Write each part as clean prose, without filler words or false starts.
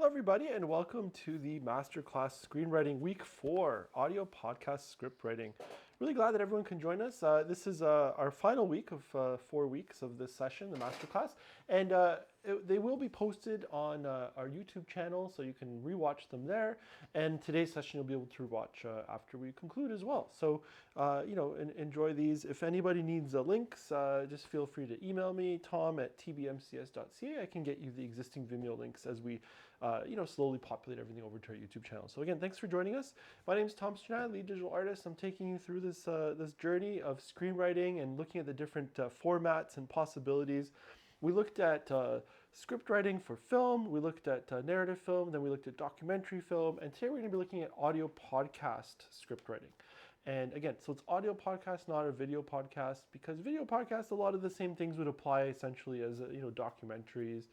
Hello, everybody, and welcome to the Masterclass Screenwriting Week 4 audio podcast script writing. Really glad that everyone can join us. This is our final week of 4 weeks of this session, the Masterclass, and they will be posted on our YouTube channel, so you can rewatch them there. And today's session you'll be able to watch after we conclude as well. So, enjoy these. If anybody needs links, just feel free to email me, tom@tbmcs.ca. I can get you the existing Vimeo links as we slowly populate everything over to our YouTube channel. So again, thanks for joining us. My name is Tom Strnad, lead digital artist. I'm taking you through this journey of screenwriting and looking at the different formats and possibilities. We looked at script writing for film, we looked at narrative film, then we looked at documentary film, and today we're going to be looking at audio podcast script writing. And again, so it's audio podcast, not a video podcast, because video podcast, a lot of the same things would apply essentially as documentaries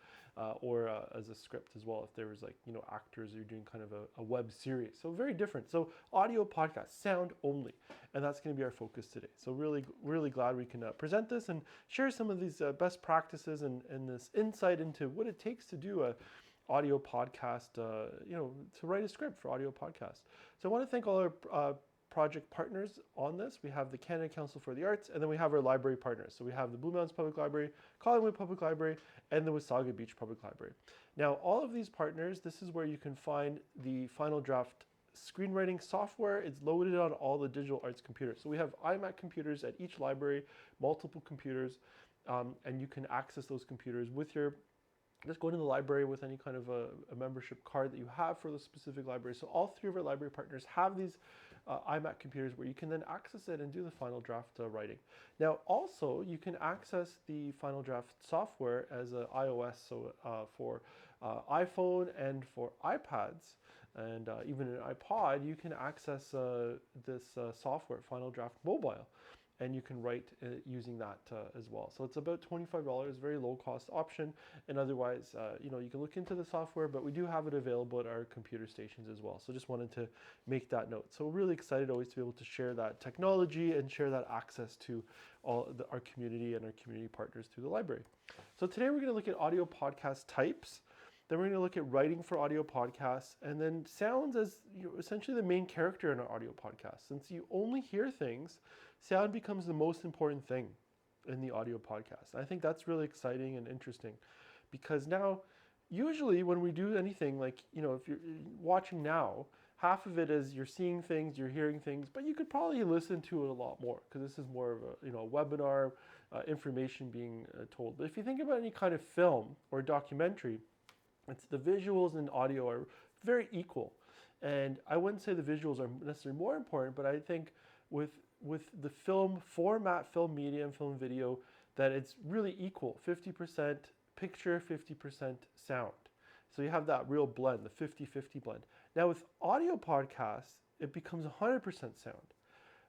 or as a script as well. If there was actors, you're doing kind of a web series, so very different. So audio podcast, sound only, and that's going to be our focus today. So really glad we can present this and share some of these best practices and this insight into what it takes to do a audio podcast, to write a script for audio podcast. So I want to thank all our project partners on this. We have the Canada Council for the Arts, and then we have our library partners. So we have the Blue Mountains Public Library, Collingwood Public Library, and the Wasaga Beach Public Library. Now, all of these partners, this is where you can find the final draft screenwriting software. It's loaded on all the digital arts computers. So we have iMac computers at each library, multiple computers, and you can access those computers with your just go to the library with any kind of a membership card that you have for the specific library. So all three of our library partners have these iMac computers where you can then access it and do the final draft writing. Now, also, you can access the final draft software as an iOS, so for iPhone and for iPads, and even an iPod, you can access this software, Final Draft Mobile. And you can write using that as well. So it's about $25, very low cost option. And otherwise, you can look into the software, but we do have it available at our computer stations as well. So just wanted to make that note. So we're really excited always to be able to share that technology and share that access to our community and our community partners through the library. So today we're gonna look at audio podcast types. Then we're going to look at writing for audio podcasts, and then sounds as essentially the main character in our audio podcast. Since you only hear things, sound becomes the most important thing in the audio podcast. I think that's really exciting and interesting, because now, usually when we do anything like, if you're watching now, half of it is you're seeing things, you're hearing things, but you could probably listen to it a lot more, because this is more of a webinar, information being told. But if you think about any kind of film or documentary, it's the visuals and audio are very equal. And I wouldn't say the visuals are necessarily more important, but I think with the film format, film medium, film video, that it's really equal, 50% picture, 50% sound. So you have that real blend, the 50-50 blend. Now with audio podcasts, it becomes 100% sound.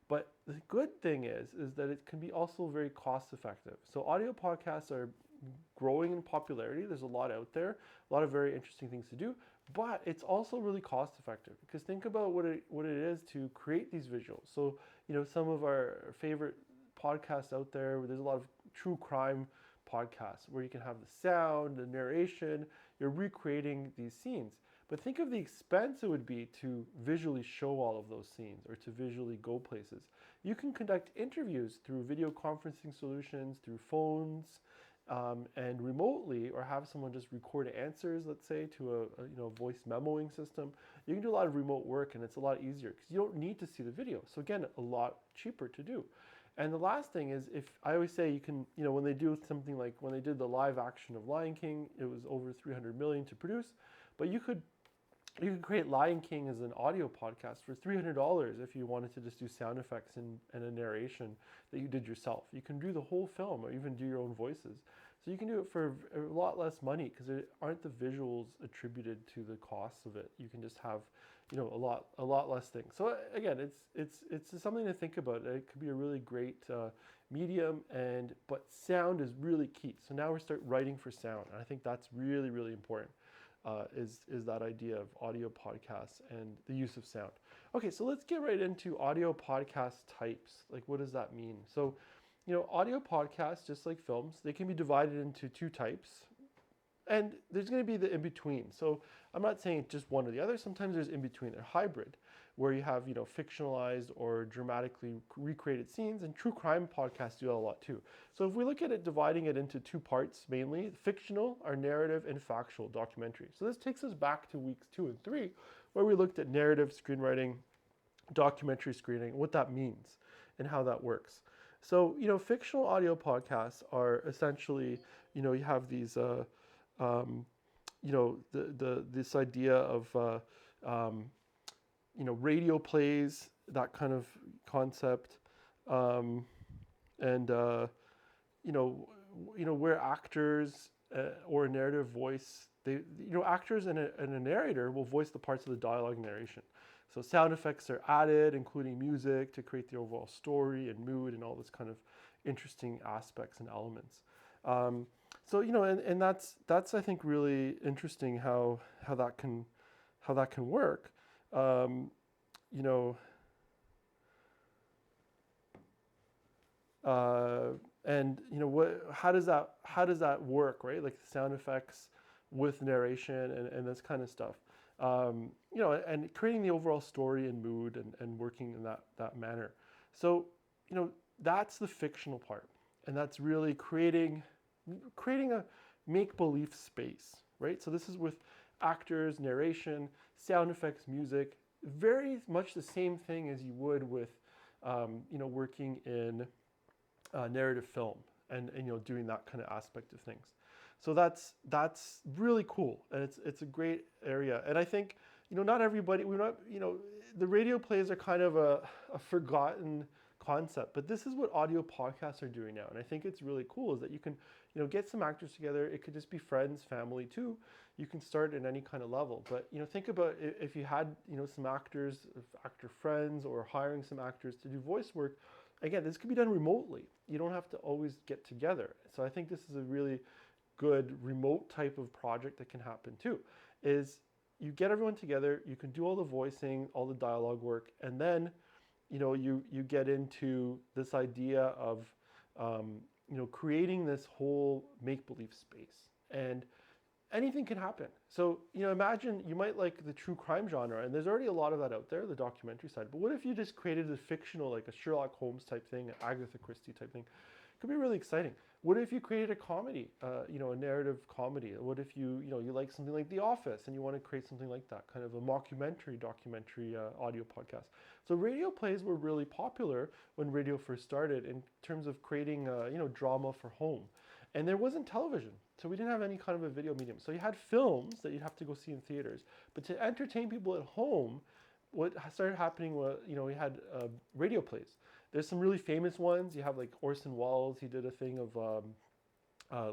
But the good thing is that it can be also very cost effective. So audio podcasts are growing in popularity. There's a lot out there, a lot of very interesting things to do, but it's also really cost effective, because think about what it is to create these visuals. So, some of our favorite podcasts out there, there's a lot of true crime podcasts where you can have the sound, the narration, you're recreating these scenes. But think of the expense it would be to visually show all of those scenes or to visually go places. You can conduct interviews through video conferencing solutions, through phones, and remotely, or have someone just record answers, let's say, to a voice memoing system. You can do a lot of remote work, and it's a lot easier because you don't need to see the video. So again, a lot cheaper to do. And the last thing is, if I always say you can, when they do something like when they did the live action of Lion King, it was over 300 million to produce, but you could create Lion King as an audio podcast for $300 if you wanted to just do sound effects and a narration that you did yourself. You can do the whole film or even do your own voices. So you can do it for a lot less money, because there aren't the visuals attributed to the costs of it. You can just have, a lot less things. So again, it's something to think about. It could be a really great medium, but sound is really key. So now we start writing for sound, and I think that's really, really important. Is that idea of audio podcasts and the use of sound. Okay, so let's get right into audio podcast types. Like, what does that mean? So, audio podcasts, just like films, they can be divided into two types. And there's going to be the in between. So I'm not saying just one or the other. Sometimes there's in between. They're hybrid, where you have fictionalized or dramatically recreated scenes. And true crime podcasts do that a lot too. So if we look at it, dividing it into two parts mainly, fictional are narrative and factual documentary. So this takes us back to weeks 2 and 3, where we looked at narrative screenwriting, documentary screening, what that means, and how that works. So fictional audio podcasts are essentially, you have these. This idea of radio plays, that kind of concept, and where actors or a narrative voice, actors and a narrator will voice the parts of the dialogue narration. So sound effects are added, including music, to create the overall story and mood and all this kind of interesting aspects and elements. So and that's I think really interesting how that can work. How does that work, right? Like the sound effects with narration and this kind of stuff. And creating the overall story and mood and working in that manner. So that's the fictional part, and that's really creating a make-believe space, right? So this is with actors, narration, sound effects, music, very much the same thing as you would with, working in narrative film and doing that kind of aspect of things. So that's really cool, and it's a great area. And I think not everybody, the radio plays are kind of a forgotten concept, but this is what audio podcasts are doing now, and I think it's really cool is that you can get some actors together. It could just be friends, family too. You can start at any kind of level, but think about if you had some actor friends, or hiring some actors to do voice work. Again, this could be done remotely. You don't have to always get together. So I think this is a really good remote type of project that can happen too. Is you get everyone together, you can do all the voicing, all the dialogue work, and then you get into this idea of creating this whole make-believe space, and anything can happen. So imagine you might like the true crime genre, and there's already a lot of that out there, the documentary side. But what if you just created a fictional, like a Sherlock Holmes type thing, an Agatha Christie type thing? It could be really exciting. What if you created a comedy, a narrative comedy? What if you like something like The Office and you want to create something like that, kind of a mockumentary, documentary audio podcast? So radio plays were really popular when radio first started in terms of creating, drama for home. And there wasn't television, so we didn't have any kind of a video medium. So you had films that you'd have to go see in theaters. But to entertain people at home, what started happening was, we had radio plays. There's some really famous ones. You have like Orson Welles. He did a thing of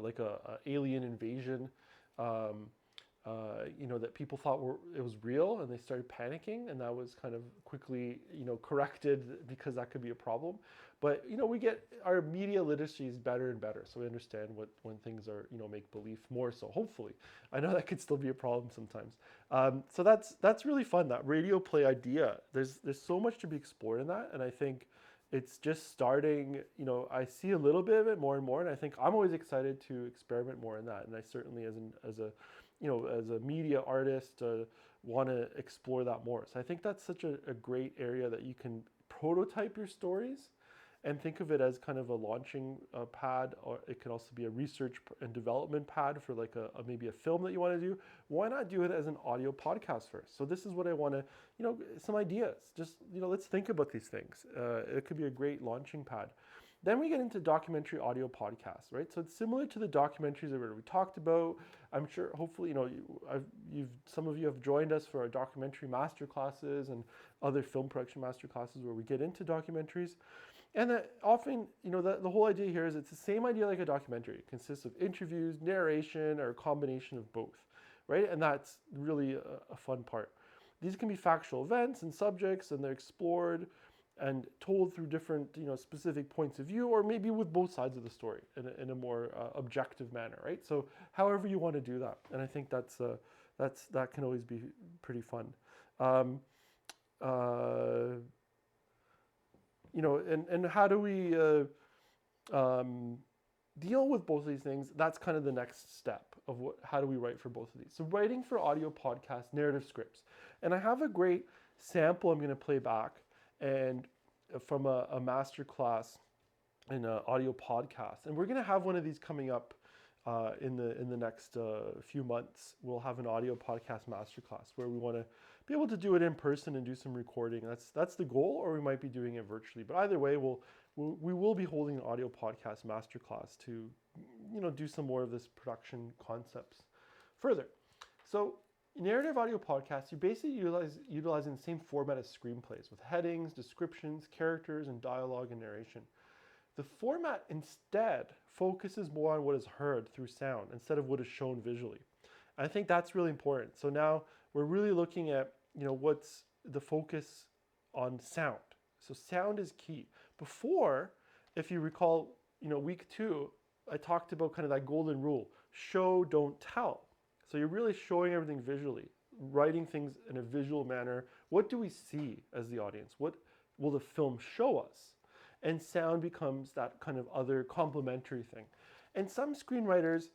like a alien invasion, that people thought it was real, and they started panicking, and that was kind of quickly corrected because that could be a problem. But we get our media literacy is better and better, so we understand when things are make believe more. So hopefully, I know that could still be a problem sometimes. So that's really fun, that radio play idea. There's so much to be explored in that, and I think it's just starting. I see a little bit of it more and more, and I think I'm always excited to experiment more in that. And I certainly, as a media artist, want to explore that more. So I think that's such a great area that you can prototype your stories and think of it as kind of a launching pad, or it could also be a research and development pad for like maybe a film that you want to do. Why not do it as an audio podcast first? So this is what I want to, some ideas. Just, let's think about these things. It could be a great launching pad. Then we get into documentary audio podcasts, right? So it's similar to the documentaries that we talked about. I'm sure, hopefully, some of you have joined us for our documentary masterclasses and other film production masterclasses where we get into documentaries. And that often, the whole idea here is it's the same idea like a documentary. It consists of interviews, narration, or a combination of both, right? And that's really a fun part. These can be factual events and subjects, and they're explored and told through different, specific points of view, or maybe with both sides of the story in a more objective manner, right? So however you want to do that, and I think that can always be pretty fun. And how do we deal with both of these things, that's kind of the next step of how do we write for both of these. So writing for audio podcast narrative scripts. And I have a great sample I'm going to play back and from a master class in an audio podcast. And we're going to have one of these coming up in the next few months. We'll have an audio podcast masterclass where we want to be able to do it in person and do some recording. That's the goal, or we might be doing it virtually. But either way, we will be holding an audio podcast masterclass to, do some more of this production concepts further. So narrative audio podcasts, you basically utilizing the same format as screenplays with headings, descriptions, characters, and dialogue and narration. The format instead focuses more on what is heard through sound instead of what is shown visually. And I think that's really important. So now we're really looking at, what's the focus on sound. So sound is key. Before, if you recall, week 2, I talked about kind of that golden rule, show, don't tell. So you're really showing everything visually, writing things in a visual manner. What do we see as the audience? What will the film show us? And sound becomes that kind of other complementary thing. And some screenwriters,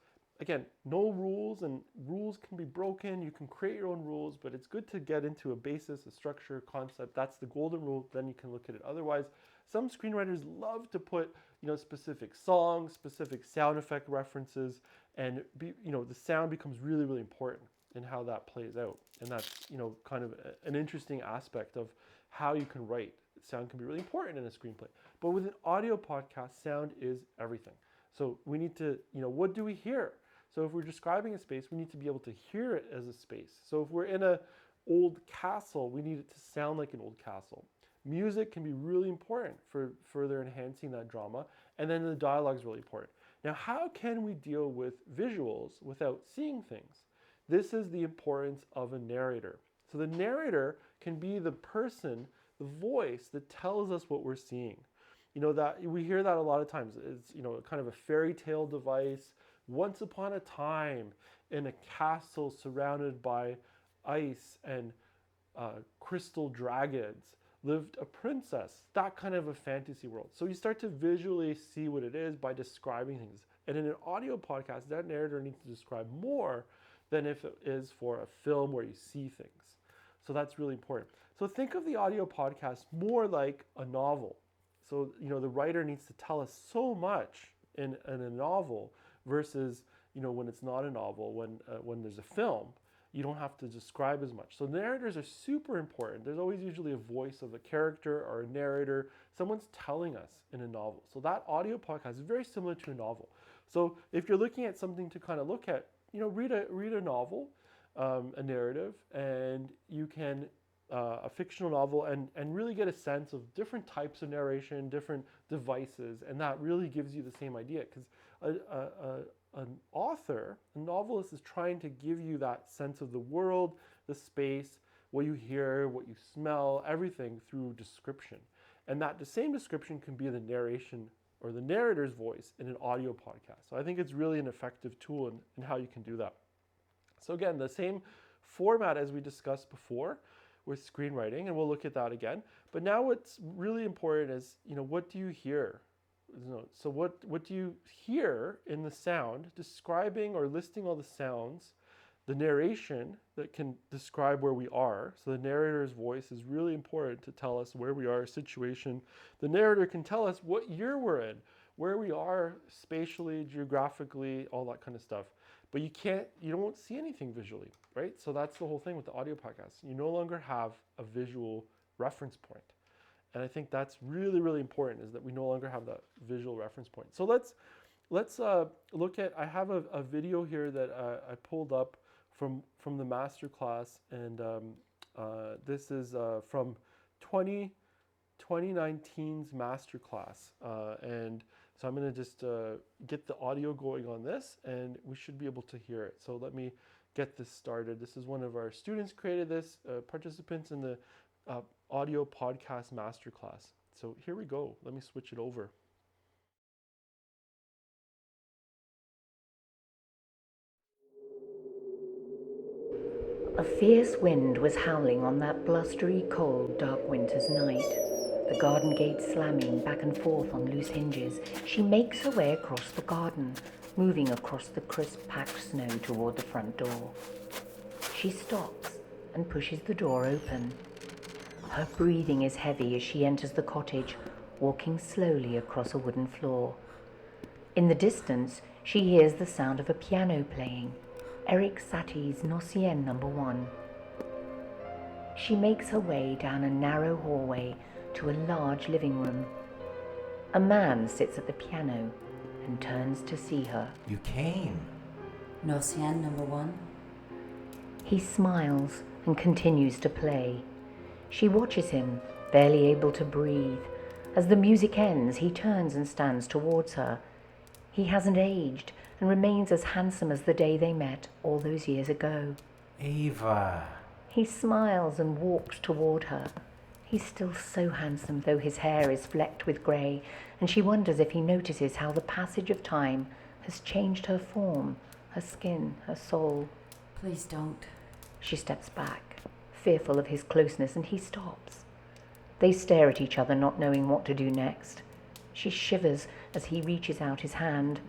again, no rules, and rules can be broken. You can create your own rules, but it's good to get into a basis, a structure, concept. That's the golden rule. Then you can look at it. Otherwise, some screenwriters love to put, specific songs, specific sound effect references, and the sound becomes really, really important in how that plays out. And that's, kind of an interesting aspect of how you can write. Sound can be really important in a screenplay. But with an audio podcast, sound is everything. So we need to, what do we hear? So if we're describing a space, we need to be able to hear it as a space. So if we're in an old castle, we need it to sound like an old castle. Music can be really important for further enhancing that drama. And then the dialogue is really important. Now, how can we deal with visuals without seeing things? This is the importance of a narrator. So the narrator can be the person, the voice that tells us what we're seeing. That we hear that a lot of times. It's, kind of a fairy tale device. Once upon a time in a castle surrounded by ice and crystal dragons lived a princess. That kind of a fantasy world. So you start to visually see what it is by describing things. And in an audio podcast, that narrator needs to describe more than if it is for a film where you see things. So that's really important. So think of the audio podcast more like a novel. So, the writer needs to tell us so much in a novel versus, when it's not a novel, when there's a film, you don't have to describe as much. So narrators are super important. There's always usually a voice of a character or a narrator. Someone's telling us in a novel. So that audio podcast is very similar to a novel. So if you're looking at something to kind of look at, read a novel, a narrative, and you can a fictional novel and really get a sense of different types of narration, different devices, and that really gives you the same idea, because an author, a novelist, is trying to give you that sense of the world, the space, what you hear, what you smell, everything through description. And that the same description can be the narration or the narrator's voice in an audio podcast. So I think it's really an effective tool in how you can do that. So again, the same format as we discussed before with screenwriting, and we'll look at that again. But now what's really important is, what do you hear? So what do you hear in the sound, describing or listing all the sounds, the narration that can describe where we are. So the narrator's voice is really important to tell us where we are, situation. The narrator can tell us what year we're in, where we are spatially, geographically, all that kind of stuff. But you don't see anything visually, right? So that's the whole thing with the audio podcast. You no longer have a visual reference point. And I think that's really, really important, is that we no longer have that visual reference point. So let's look at, I have a video here that I pulled up from the masterclass, and this is from 2019's masterclass. And so I'm going to just get the audio going on this, and we should be able to hear it. So let me get this started. This is one of our students created this, participants in the audio podcast masterclass. So here we go. Let me switch it over. A fierce wind was howling on that blustery, cold, dark winter's night. The garden gate slamming back and forth on loose hinges, she makes her way across the garden, moving across the crisp packed snow toward the front door. She stops and pushes the door open. Her breathing is heavy as she enters the cottage, walking slowly across a wooden floor. In the distance, she hears the sound of a piano playing, Eric Satie's Nocien No. 1. She makes her way down a narrow hallway to a large living room. A man sits at the piano and turns to see her. You came. Nocien No. 1. He smiles and continues to play. She watches him, barely able to breathe. As the music ends, he turns and stands towards her. He hasn't aged and remains as handsome as the day they met all those years ago. Ava. He smiles and walks toward her. He's still so handsome, though his hair is flecked with grey, and she wonders if he notices how the passage of time has changed her form, her skin, her soul. Please don't. She steps back, fearful of his closeness, and he stops. They stare at each other, not knowing what to do next. She shivers as he reaches out his hand.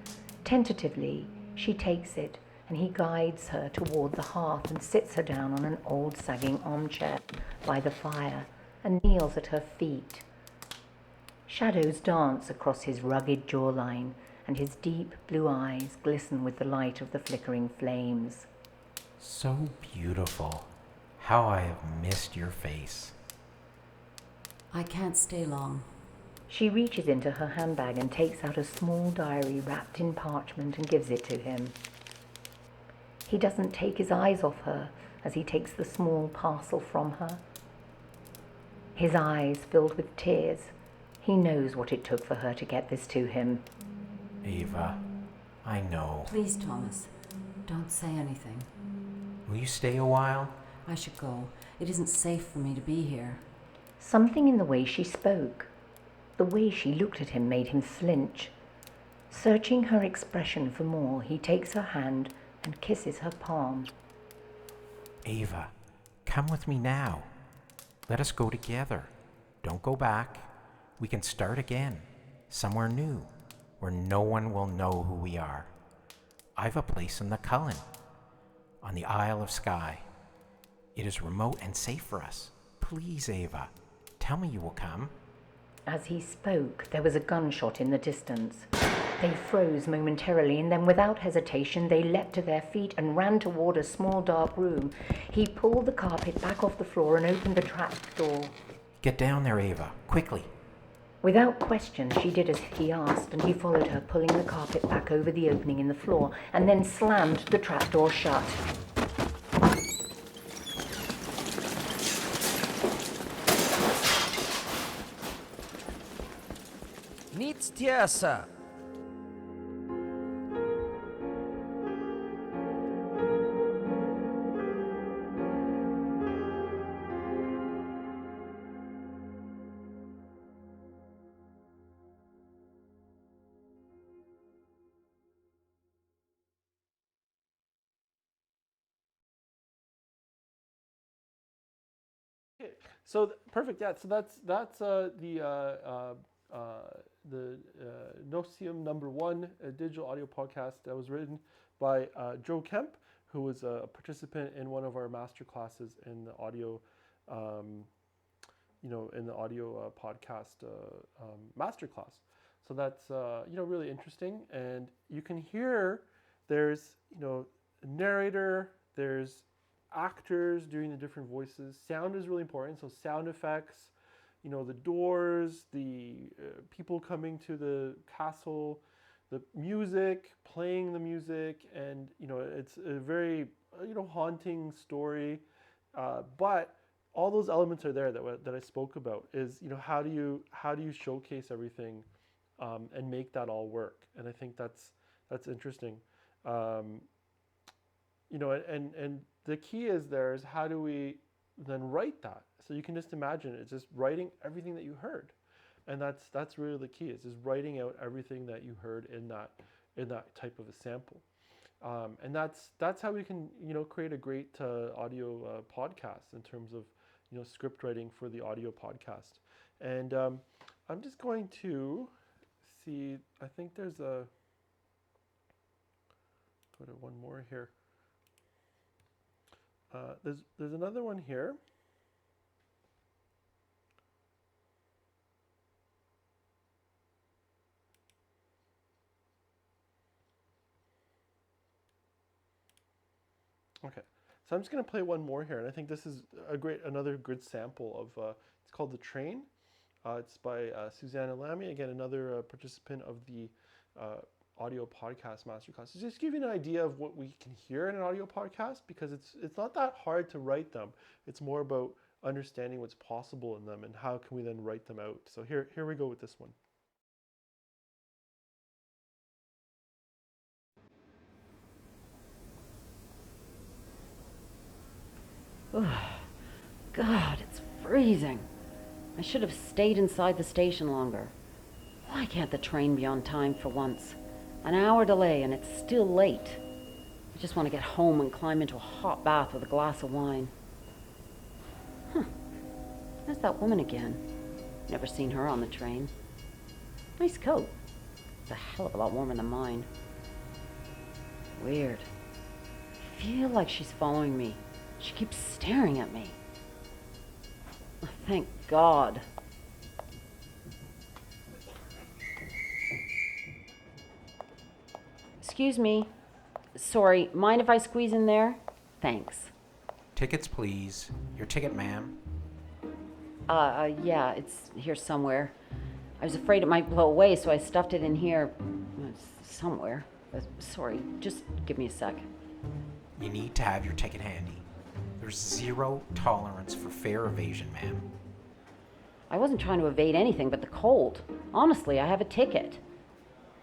Tentatively, she takes it, and he guides her toward the hearth and sits her down on an old sagging armchair by the fire and kneels at her feet. Shadows dance across his rugged jawline, and his deep blue eyes glisten with the light of the flickering flames. So beautiful. How I have missed your face. I can't stay long. She reaches into her handbag and takes out a small diary wrapped in parchment and gives it to him. He doesn't take his eyes off her as he takes the small parcel from her. His eyes filled with tears. He knows what it took for her to get this to him. Ava, I know. Please, Thomas, don't say anything. Will you stay a while? I should go. It isn't safe for me to be here. Something in the way she spoke, the way she looked at him, made him flinch. Searching her expression for more, he takes her hand and kisses her palm. Ava, come with me now. Let us go together. Don't go back. We can start again, somewhere new, where no one will know who we are. I've a place in the Cullen, on the Isle of Skye. It is remote and safe for us. Please, Ava, tell me you will come. As he spoke, there was a gunshot in the distance. They froze momentarily, and then without hesitation they leapt to their feet and ran toward a small dark room. He pulled the carpet back off the floor and opened the trap door. Get down there, Ava, quickly. Without question, she did as he asked, and he followed her, pulling the carpet back over the opening in the floor, and then slammed the trapdoor shut. Nic tiesa. Okay, so perfect. Yeah, so that's the Nocium number 1 digital audio podcast that was written by Joe Kemp, who was a participant in one of our master classes in the audio, in the audio podcast master class. So that's really interesting, and you can hear there's a narrator, there's actors doing the different voices. Sound is really important, so sound effects, the doors, the people coming to the castle, the music, playing the music, and it's a very haunting story. But all those elements are there that I spoke about. Is how do you showcase everything and make that all work? And I think that's interesting. And the key is how do we then write that? So you can just imagine it's just writing everything that you heard, and that's really the key. Is just writing out everything that you heard in that type of a sample, and that's how we can create a great audio podcast in terms of script writing for the audio podcast. And I'm just going to see, I think there's go to one more here. There's another one here. Okay, so I'm just going to play one more here, and I think this is another good sample of. It's called The Train. It's by Susanna Lamy, again another participant of the audio podcast masterclass. So just give you an idea of what we can hear in an audio podcast, because it's not that hard to write them. It's more about understanding what's possible in them and how can we then write them out. So here we go with this one. God, it's freezing. I should have stayed inside the station longer. Why can't the train be on time for once? An hour delay and it's still late. I just want to get home and climb into a hot bath with a glass of wine. There's that woman again. Never seen her on the train. Nice coat. It's a hell of a lot warmer than mine. Weird. I feel like she's following me. She keeps staring at me. Oh, thank God. Excuse me. Sorry, mind if I squeeze in there? Thanks. Tickets, please. Your ticket, ma'am. Yeah, it's here somewhere. I was afraid it might blow away, so I stuffed it in here. It's somewhere. Sorry, just give me a sec. You need to have your ticket handy. There's zero tolerance for fare evasion, ma'am. I wasn't trying to evade anything but the cold. Honestly, I have a ticket.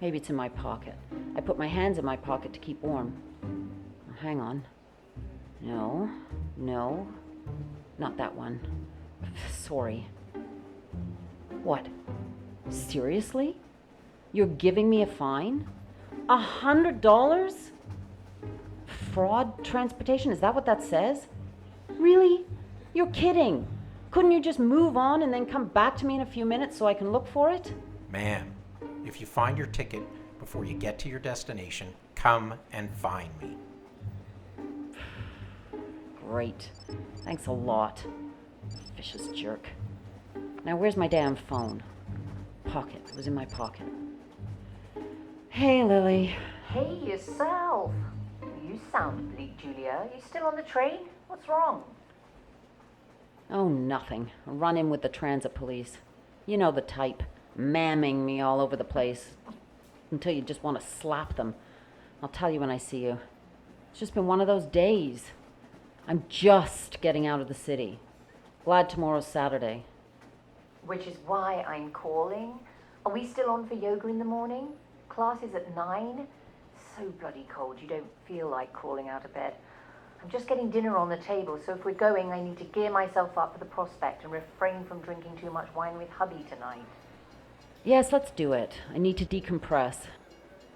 Maybe it's in my pocket. I put my hands in my pocket to keep warm. Hang on. No, not that one. Sorry. What? Seriously? You're giving me a fine? $100? Fraud transportation? Is that what that says? Really? You're kidding. Couldn't you just move on and then come back to me in a few minutes so I can look for it? Ma'am, if you find your ticket before you get to your destination, come and find me. Great. Thanks a lot. Vicious jerk. Now where's my damn phone? Pocket. It was in my pocket. Hey, Lily. Hey, yourself. You sound bleak, Julia. You still on the train? What's wrong? Oh, nothing. A run-in with the transit police. You know the type. Mamming me all over the place. Until you just want to slap them. I'll tell you when I see you. It's just been one of those days. I'm just getting out of the city. Glad tomorrow's Saturday. Which is why I'm calling. Are we still on for yoga in the morning? Class is at 9. So bloody cold, you don't feel like crawling out of bed. I'm just getting dinner on the table, so if we're going, I need to gear myself up for the prospect and refrain from drinking too much wine with hubby tonight. Yes, let's do it. I need to decompress.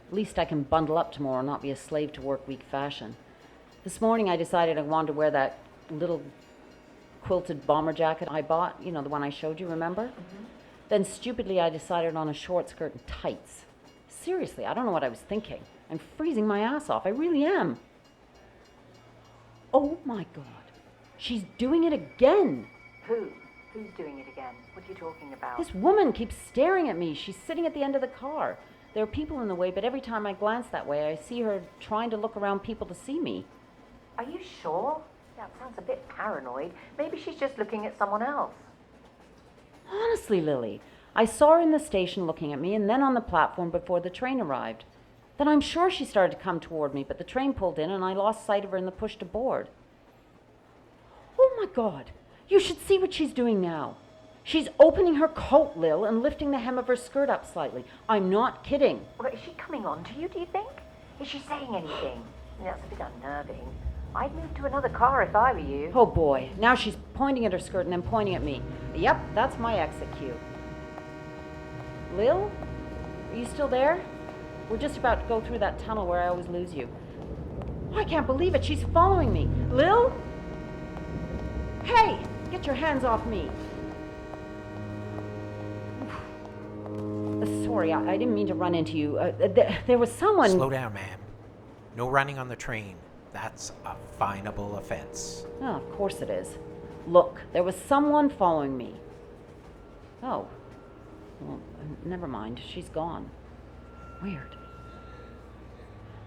At least I can bundle up tomorrow and not be a slave to work week fashion. This morning I decided I wanted to wear that little quilted bomber jacket I bought. You know, the one I showed you, remember? Mm-hmm. Then stupidly I decided on a short skirt and tights. Seriously, I don't know what I was thinking. I'm freezing my ass off. I really am. Oh my God. She's doing it again. Who? Who's doing it again? What are you talking about? This woman keeps staring at me. She's sitting at the end of the car. There are people in the way, but every time I glance that way, I see her trying to look around people to see me. Are you sure? That sounds a bit paranoid. Maybe she's just looking at someone else. Honestly, Lily, I saw her in the station looking at me and then on the platform before the train arrived. Then I'm sure she started to come toward me, but the train pulled in and I lost sight of her in the push to board. Oh my God, you should see what she's doing now. She's opening her coat, Lil, and lifting the hem of her skirt up slightly. I'm not kidding. Well, is she coming on to you, do you think? Is she saying anything? That's a bit unnerving. I'd move to another car if I were you. Oh boy, now she's pointing at her skirt and then pointing at me. Yep, that's my exit cue. Lil, are you still there? We're just about to go through that tunnel where I always lose you. Oh, I can't believe it, she's following me. Lil? Hey, get your hands off me. sorry. I didn't mean to run into you. There was someone... Slow down, ma'am. No running on the train. That's a finable offense. Oh, of course it is. Look, there was someone following me. Oh. Well, never mind. She's gone. Weird.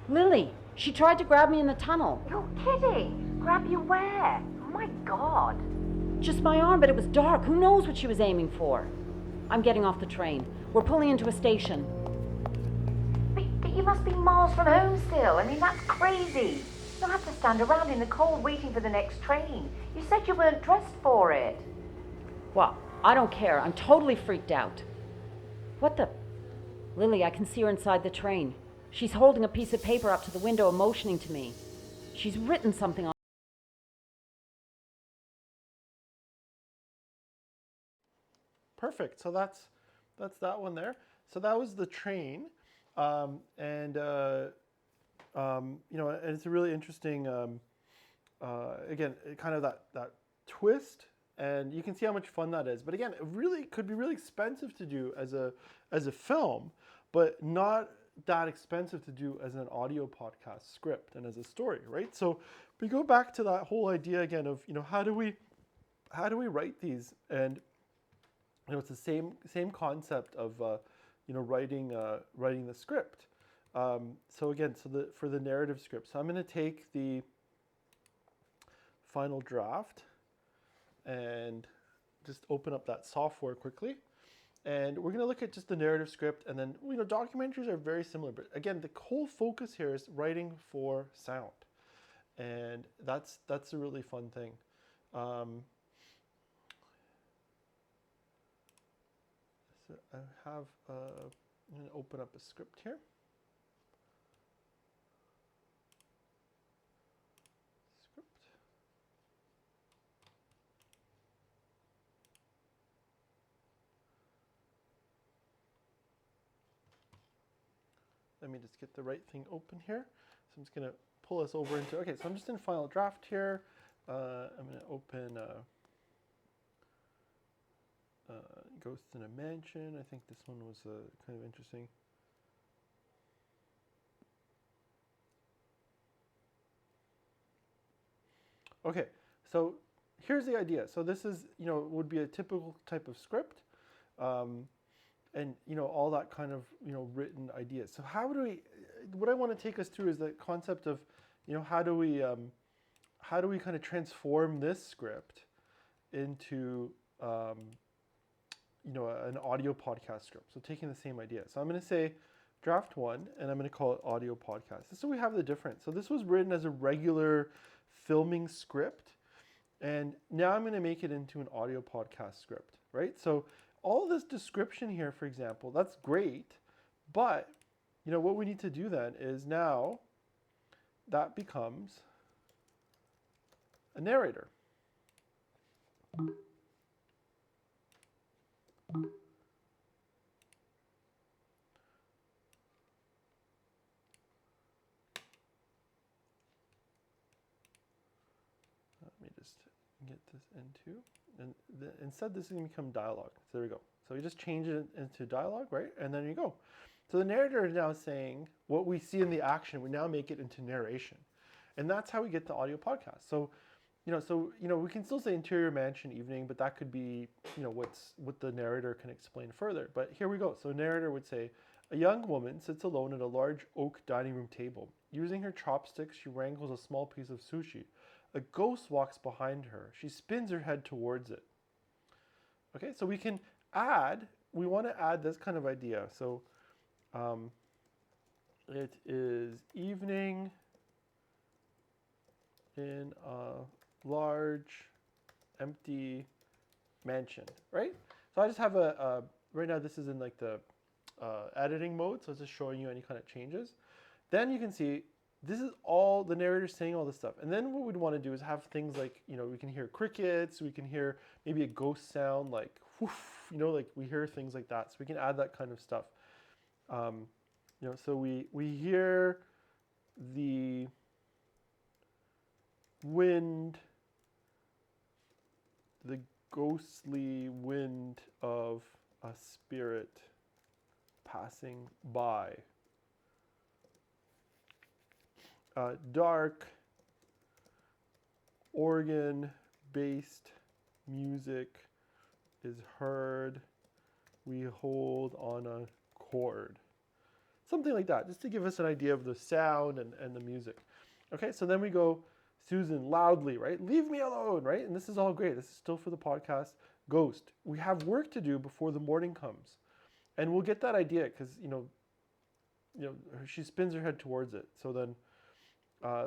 Lily! She tried to grab me in the tunnel. You're kidding. Grab you where? Oh my God. Just my arm, but it was dark. Who knows what she was aiming for? I'm getting off the train. We're pulling into a station. But you must be miles from home still. I mean, that's crazy. You don't have to stand around in the cold waiting for the next train. You said you weren't dressed for it. Well, I don't care. I'm totally freaked out. What the... Lily, I can see her inside the train. She's holding a piece of paper up to the window and motioning to me. She's written something on... Perfect. So that's that one there. So that was the train, and it's a really interesting. Again, kind of that twist, and you can see how much fun that is. But again, it really could be really expensive to do as a film, but not that expensive to do as an audio podcast script and as a story, right? So we go back to that whole idea again of how do we write these, and it's the same concept of writing the script. So again, for the narrative script, so I'm going to take the final draft and just open up that software quickly, and we're going to look at just the narrative script. And then documentaries are very similar, but again, the whole focus here is writing for sound, and that's a really fun thing. So I have, I'm going to open up a script here. Script. Let me just get the right thing open here. So I'm just going to pull us over into, okay, so I'm just in final draft here. I'm going to open Ghost in a Mansion. I think this one was kind of interesting. Okay, so here's the idea. So this is, would be a typical type of script, and all that kind of written ideas. So what I want to take us through is the concept of how do we kind of transform this script into an audio podcast script. So taking the same idea. So I'm going to say draft 1, and I'm going to call it audio podcast. So we have the difference. So this was written as a regular filming script, and now I'm going to make it into an audio podcast script, right? So all this description here, for example, that's great, but what we need to do then is now that becomes a narrator. Let me just get this into, and instead this is going to become dialogue. So there we go. So we just change it into dialogue, right? And then you go. So the narrator is now saying what we see in the action, we now make it into narration. And that's how we get the audio podcast. So, we can still say interior mansion evening, but that could be, what the narrator can explain further. But here we go. So narrator would say, a young woman sits alone at a large oak dining room table. Using her chopsticks, she wrangles a small piece of sushi. A ghost walks behind her. She spins her head towards it. Okay, so we want to add this kind of idea. So it is evening in a large empty mansion, right? So I just have right now this is in like the editing mode, so it's just showing you any kind of changes. Then you can see this is all the narrator saying all this stuff. And then what we'd want to do is have things like, we can hear crickets, we can hear maybe a ghost sound like whoof, like we hear things like that. So we can add that kind of stuff. So we hear the wind, the ghostly wind of a spirit passing by. Dark, organ-based music is heard. We hold on a chord. Something like that, just to give us an idea of the sound and the music. Okay, so then we go, Susan, loudly, right? Leave me alone, right? And this is all great. This is still for the podcast. Ghost, we have work to do before the morning comes. And we'll get that idea because, she spins her head towards it. So then,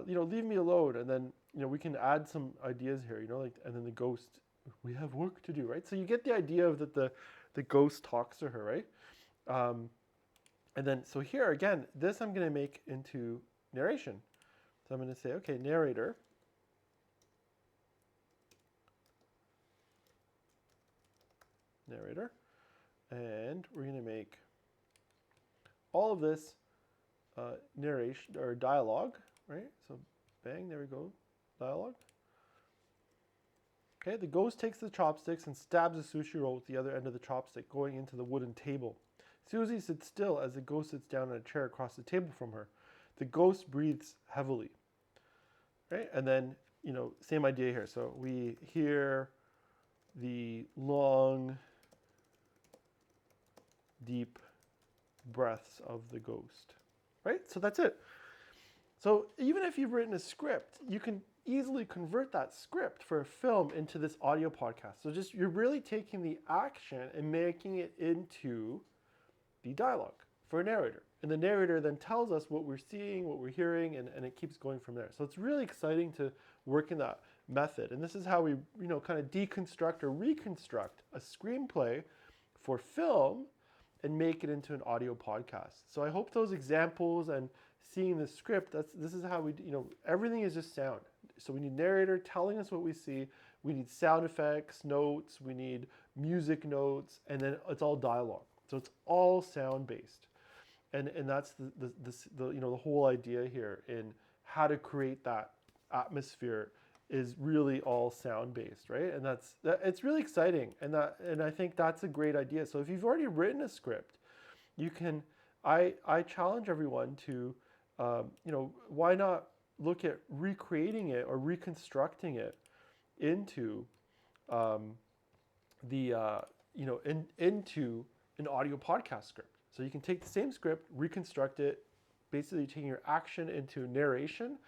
leave me alone. And then, we can add some ideas here, and then the ghost, we have work to do, right? So you get the idea of that the ghost talks to her, right? And then, so here again, this I'm going to make into narration. So I'm going to say, okay, narrator. And we're going to make all of this narration or dialogue, right? So bang, there we go, dialogue. Okay, the ghost takes the chopsticks and stabs the sushi roll with the other end of the chopstick, going into the wooden table. Susie sits still as the ghost sits down on a chair across the table from her. The ghost breathes heavily. Right? And then, same idea here. So we hear the long, deep breaths of the ghost. Right? So that's it. So even if you've written a script, you can easily convert that script for a film into this audio podcast. So you're really taking the action and making it into the dialogue for a narrator. And the narrator then tells us what we're seeing, what we're hearing, and it keeps going from there. So it's really exciting to work in that method. And this is how we, kind of deconstruct or reconstruct a screenplay for film and make it into an audio podcast. So I hope those examples and seeing the script, this is how we, everything is just sound. So we need narrator telling us what we see. We need sound effects, notes, we need music notes, and then it's all dialogue. So it's all sound based. And that's the whole idea here in how to create that atmosphere is really all sound based, right? And it's really exciting, and I think that's a great idea. So if you've already written a script, you can. I challenge everyone to, why not look at recreating it or reconstructing it into, into an audio podcast script. So you can take the same script, reconstruct it, basically taking your action into narration,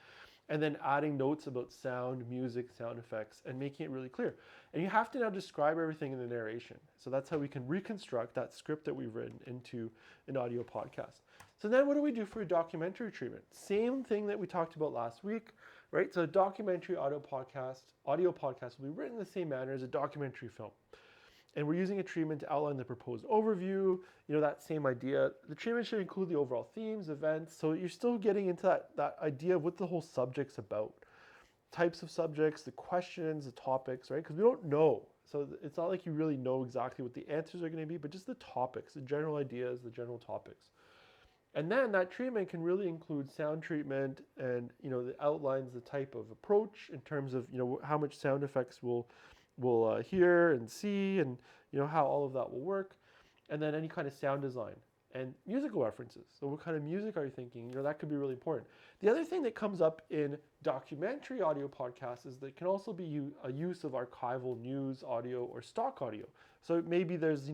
and then adding notes about sound, music, sound effects, and making it really clear. And you have to now describe everything in the narration. So that's how we can reconstruct that script that we've written into an audio podcast. So then what do we do for a documentary treatment? Same thing that we talked about last week, right? So a documentary audio podcast will be written in the same manner as a documentary film. And we're using a treatment to outline the proposed overview, that same idea. The treatment should include the overall themes, events, so you're still getting into that idea of what the whole subject's about. Types of subjects, the questions, the topics, right? Because we don't know. So it's not like you really know exactly what the answers are going to be, but just the topics, the general ideas, the general topics. And then that treatment can really include sound treatment and, it outlines the type of approach in terms of, how much sound effects we'll hear and see, and how all of that will work, and then any kind of sound design and musical references. So what kind of music are you thinking? That could be really important. The other thing that comes up in documentary audio podcasts is that can also be a use of archival news audio or stock audio. So maybe there's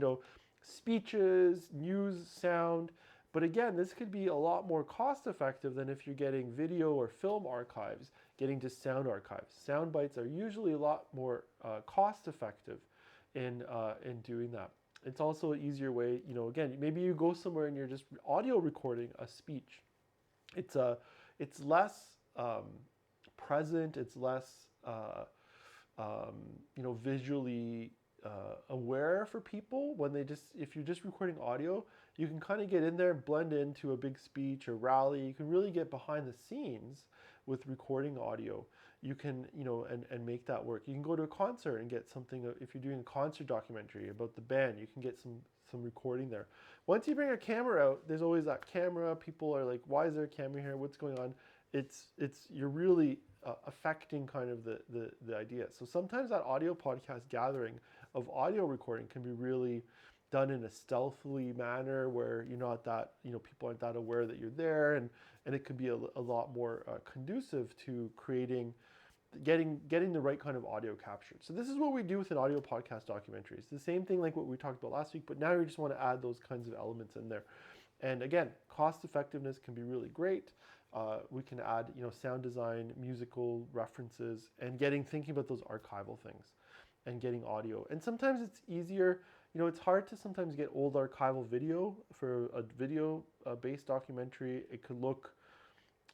speeches, news sound, but again, this could be a lot more cost effective than if you're getting video or film archives, getting to sound archives. Sound bites are usually a lot more cost effective in doing that. It's also an easier way, again, maybe you go somewhere and you're just audio recording a speech. It's less present, it's less visually aware for people when if you're just recording audio, you can kind of get in there and blend into a big speech or rally. You can really get behind the scenes with recording audio. You can, and make that work. You can go to a concert and get something. If you're doing a concert documentary about the band, you can get some recording there. Once you bring a camera out, there's always that camera. People are like, why is there a camera here? What's going on? You're really affecting kind of the idea. So sometimes that audio podcast gathering of audio recording can be really done in a stealthily manner where you're not that, people aren't that aware that you're there, and it could be a lot more conducive to getting the right kind of audio captured. So this is what we do with an audio podcast documentary. It's the same thing like what we talked about last week, but now you just want to add those kinds of elements in there. And again, cost effectiveness can be really great. We can add, sound design, musical references, and thinking about those archival things and getting audio. And sometimes it's easier, it's hard to sometimes get old archival video for a video based documentary. It could look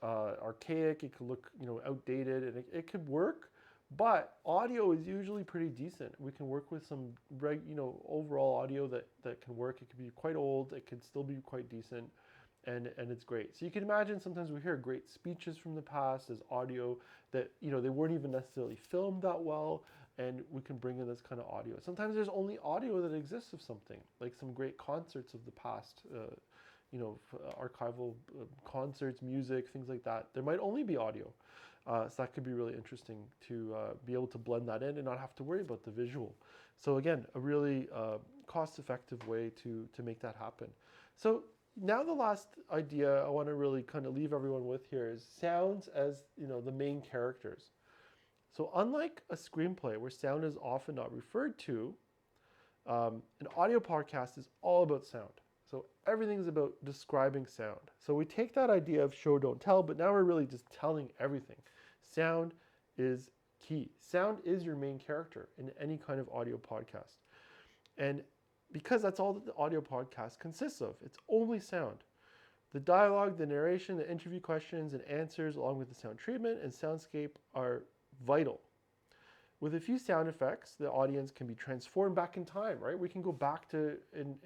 archaic, it could look, outdated, and it could work, but audio is usually pretty decent. We can work with some, overall audio that can work. It could be quite old, it could still be quite decent, and it's great. So you can imagine sometimes we hear great speeches from the past as audio that, they weren't even necessarily filmed that well, and we can bring in this kind of audio. Sometimes there's only audio that exists of something, like some great concerts of the past, archival concerts, music, things like that. There might only be audio. So that could be really interesting to be able to blend that in and not have to worry about the visual. So again, a really cost-effective way to make that happen. So now the last idea I want to really kind of leave everyone with here is sounds as, the main characters. So unlike a screenplay where sound is often not referred to, an audio podcast is all about sound. So everything's about describing sound. So we take that idea of show, don't tell, but now we're really just telling everything. Sound is key. Sound is your main character in any kind of audio podcast. And because that's all that the audio podcast consists of, it's only sound. The dialogue, the narration, the interview questions and answers, along with the sound treatment and soundscape are vital. With a few sound effects, the audience can be transformed back in time, right? We can go back to in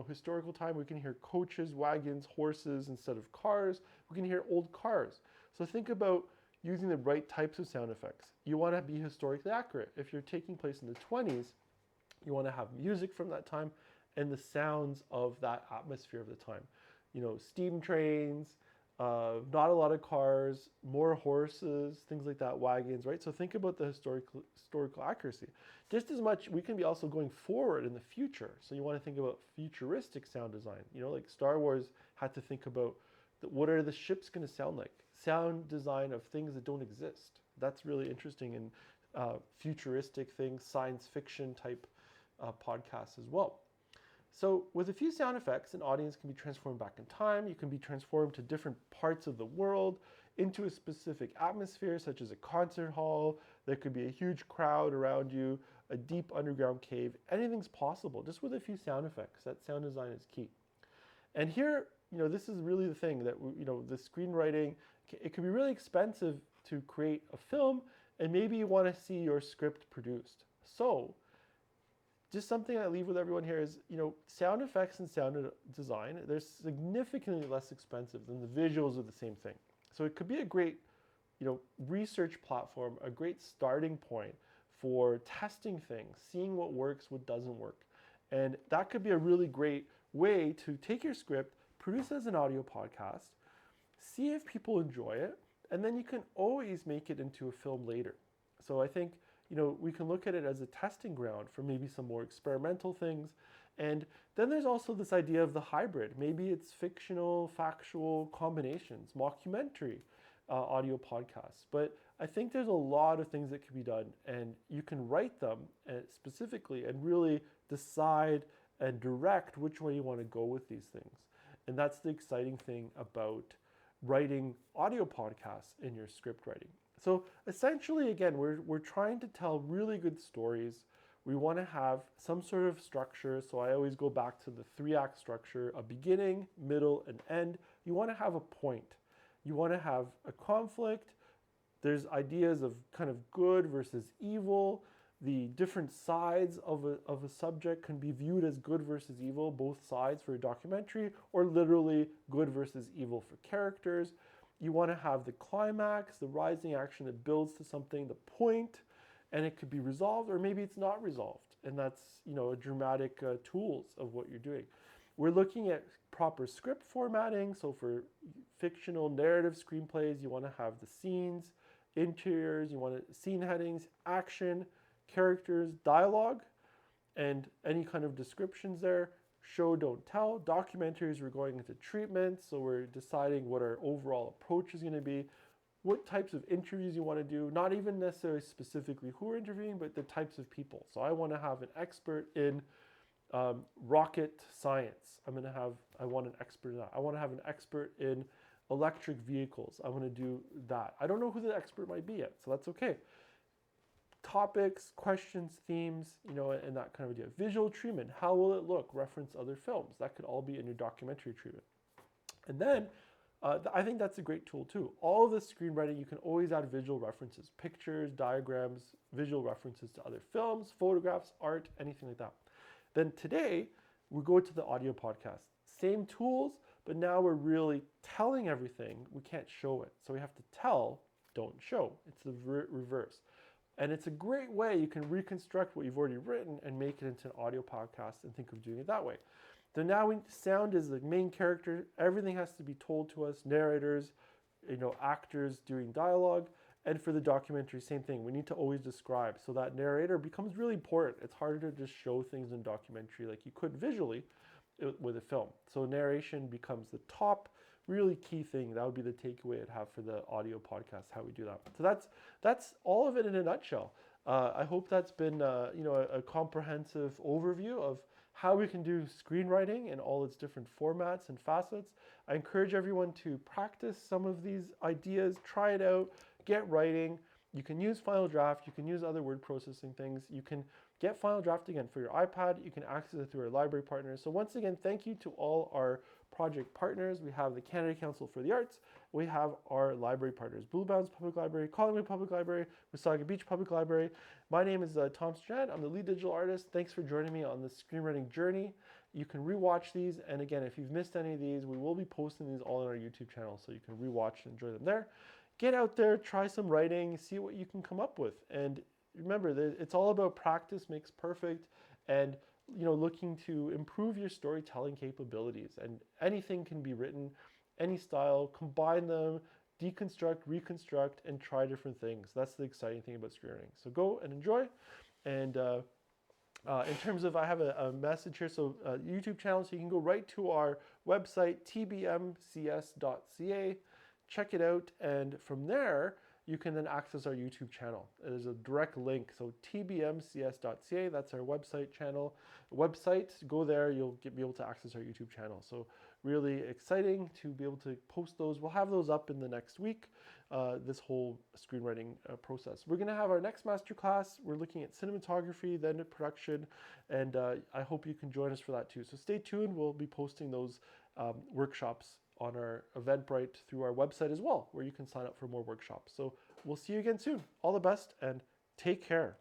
historical time. We can hear coaches, wagons, horses instead of cars. We can hear old cars. So think about using the right types of sound effects. You want to be historically accurate. If you're taking place in the 20s, you want to have music from that time and the sounds of that atmosphere of the time. Steam trains, not a lot of cars, more horses, things like that, wagons, right? So think about the historical accuracy. Just as much, we can be also going forward in the future. So you want to think about futuristic sound design. Like Star Wars had to think about what are the ships going to sound like? Sound design of things that don't exist. That's really interesting in futuristic things, science fiction type podcasts as well. So with a few sound effects, an audience can be transformed back in time. You can be transformed to different parts of the world, into a specific atmosphere, such as a concert hall. There could be a huge crowd around you, a deep underground cave. Anything's possible, just with a few sound effects. That sound design is key. And here, this is really the thing that, the screenwriting, it can be really expensive to create a film, and maybe you want to see your script produced. So just something I leave with everyone here is, sound effects and sound design, they're significantly less expensive than the visuals of the same thing. So it could be a great, research platform, a great starting point for testing things, seeing what works, what doesn't work. And that could be a really great way to take your script, produce it as an audio podcast, see if people enjoy it, and then you can always make it into a film later. So I think, we can look at it as a testing ground for maybe some more experimental things. And then there's also this idea of the hybrid. Maybe it's fictional, factual combinations, mockumentary audio podcasts. But I think there's a lot of things that can be done, and you can write them specifically and really decide and direct which way you want to go with these things. And that's the exciting thing about writing audio podcasts in your script writing. So essentially, again, we're trying to tell really good stories. We want to have some sort of structure. So I always go back to the 3-act structure, a beginning, middle, and end. You want to have a point. You want to have a conflict. There's ideas of kind of good versus evil. The different sides of a subject can be viewed as good versus evil, both sides for a documentary, or literally good versus evil for characters. You want to have the climax, the rising action that builds to something, the point, and it could be resolved, or maybe it's not resolved. And that's, a dramatic tools of what you're doing. We're looking at proper script formatting. So for fictional narrative screenplays, you want to have the scenes, interiors, you want scene headings, action, characters, dialogue, and any kind of descriptions there. show, don't tell. Documentaries, we're going into treatment, so we're deciding what our overall approach is going to be, what types of interviews you want to do, not even necessarily specifically who we're interviewing, but the types of people. So I want to have an expert in rocket science. I want an expert in that. I want to have an expert in electric vehicles. I want to do that. I don't know who the expert might be yet, so that's okay. Topics, questions, themes, and that kind of idea. Visual treatment, how will it look? Reference other films. That could all be in your documentary treatment. And then, I think that's a great tool too. All of this screenwriting, you can always add visual references, pictures, diagrams, visual references to other films, photographs, art, anything like that. Then today, we go to the audio podcast. Same tools, but now we're really telling everything. We can't show it. So we have to tell, don't show. It's the reverse. And it's a great way you can reconstruct what you've already written and make it into an audio podcast and think of doing it that way. So now sound is the main character. Everything has to be told to us, narrators, actors doing dialogue. And for the documentary, same thing. We need to always describe. So that narrator becomes really important. It's harder to just show things in documentary like you could visually with a film. So narration becomes the top really key thing. That would be the takeaway I'd have for the audio podcast, how we do that. So that's all of it in a nutshell. I hope that's been a comprehensive overview of how we can do screenwriting in all its different formats and facets. I encourage everyone to practice some of these ideas, try it out, get writing. You can use Final Draft, you can use other word processing things. You can get Final Draft again for your iPad. You can access it through our library partners. So once again, thank you to all our project partners. We have the Canada Council for the Arts. We have our library partners, Blue Bounds Public Library, Collingwood Public Library, Wasaga Beach Public Library. My name is Tom Strand. I'm the lead digital artist. Thanks for joining me on this screenwriting journey. You can rewatch these. And again, if you've missed any of these, we will be posting these all on our YouTube channel, so you can rewatch and enjoy them there. Get out there, try some writing, see what you can come up with. And remember that it's all about practice makes perfect, and looking to improve your storytelling capabilities. And anything can be written, any style, combine them, deconstruct, reconstruct, and try different things. That's the exciting thing about screenwriting. So go and enjoy. And in terms of, I have a message here, so YouTube channel, so you can go right to our website, tbmcs.ca, check it out, and from there, you can then access our YouTube channel. There's a direct link, so tbmcs.ca, that's our website. Go there, you'll be able to access our YouTube channel. So really exciting to be able to post those. We'll have those up in the next week, this whole screenwriting process. We're gonna have our next masterclass. We're looking at cinematography, then at production, and I hope you can join us for that too. So stay tuned, we'll be posting those workshops on our Eventbrite through our website as well, where you can sign up for more workshops. So we'll see you again soon. All the best and take care.